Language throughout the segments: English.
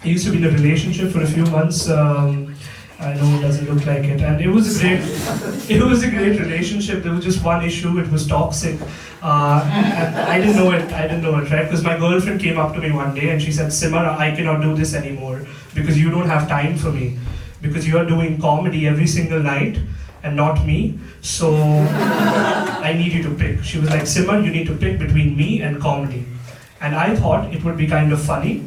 I used to be in a relationship for a few months. I know it doesn't look like it, and it was a great relationship. There was just one issue; it was toxic, and I didn't know it. Right? Because my girlfriend came up to me one day and she said, "Simar, I cannot do this anymore because you don't have time for me, because you are doing comedy every single night and not me. So I need you to pick." She was like, "Simar, you need to pick between me and comedy." And I thought it would be kind of funny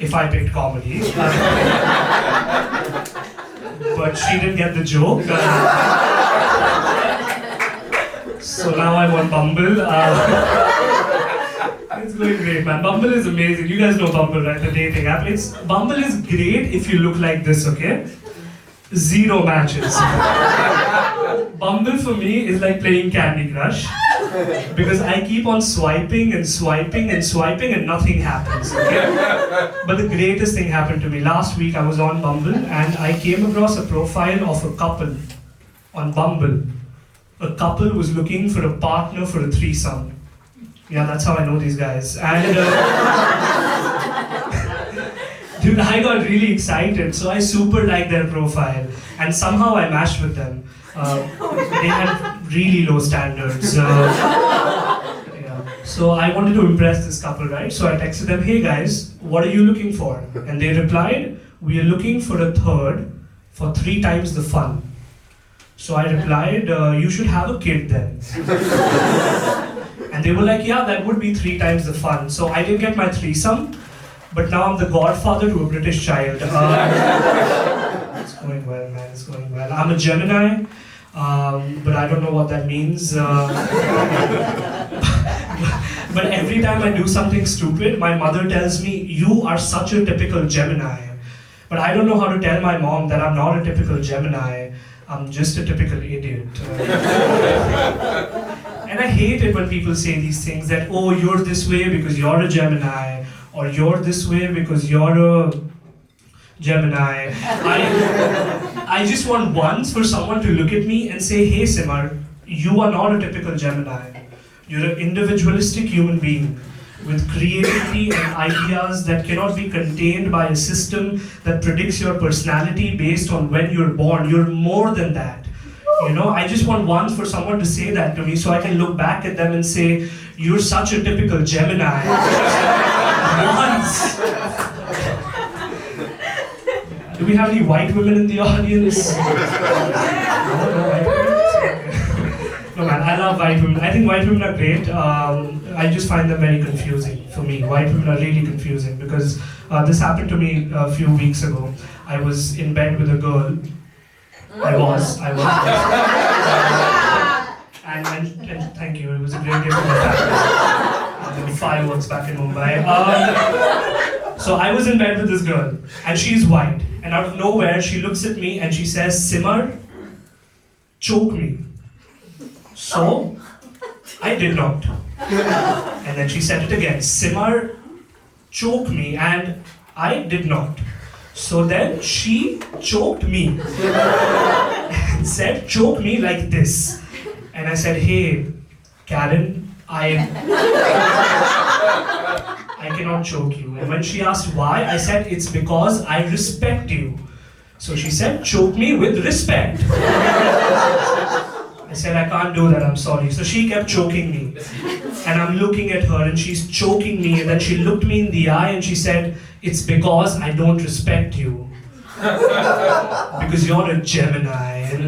if I picked comedy. But she didn't get the joke. So now I'm on Bumble. It's going great, man. Bumble is amazing. You guys know Bumble, right? The dating app. Bumble is great if you look like this, okay? 0 matches. Bumble for me is like playing Candy Crush. Because I keep on swiping and swiping and swiping and nothing happens, okay? But the greatest thing happened to me. Last week I was on Bumble and I came across a profile of a couple on Bumble. A couple was looking for a partner for a threesome. Yeah, that's how I know these guys. And dude, I got really excited, so I super liked their profile. And somehow I matched with them. They had really low standards. Yeah. So I wanted to impress this couple, right? So I texted them, "Hey guys, what are you looking for?" And they replied, "We are looking for a third for 3 times the fun." So I replied, "You should have a kid then." And they were like, "Yeah, that would be 3 times the fun." So I didn't get my threesome, but now I'm the godfather to a British child. It's going well, man. It's going well. I'm a Gemini, but I don't know what that means. But every time I do something stupid, my mother tells me, "You are such a typical Gemini." But I don't know how to tell my mom that I'm not a typical Gemini. I'm just a typical idiot. And I hate it when people say these things that, "Oh, you're this way because you're a Gemini," or "You're this way because you're a Gemini." I just want once for someone to look at me and say, "Hey Simar, you are not a typical Gemini. You're an individualistic human being with creativity and ideas that cannot be contained by a system that predicts your personality based on when you're born. You're more than that." You know, I just want once for someone to say that to me so I can look back at them and say, "You're such a typical Gemini." Once. Do we have any white women in the audience? No white women? No man, I love white women. I think white women are great. I just find them very confusing for me. White women are really confusing because this happened to me a few weeks ago. I was in bed with a girl. I was. And thank you, it was a great day for my family. Fireworks back in Mumbai. So I was in bed with this girl, and she's white. And out of nowhere, she looks at me and she says, "Simar, choke me." So I did not. And then she said it again, "Simar, choke me," and I did not. So then she choked me and said, "Choke me like this." And I said, "Hey, Karen, I cannot choke you." And when she asked why, I said, "It's because I respect you." So she said, "Choke me with respect." I said, "I can't do that, I'm sorry." So she kept choking me. And I'm looking at her and she's choking me. And then she looked me in the eye and she said, "It's because I don't respect you. Because you're a Gemini." And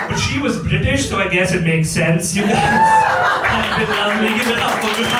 but she was British, so I guess it makes sense. You guys, have been lovely. Give it up for good.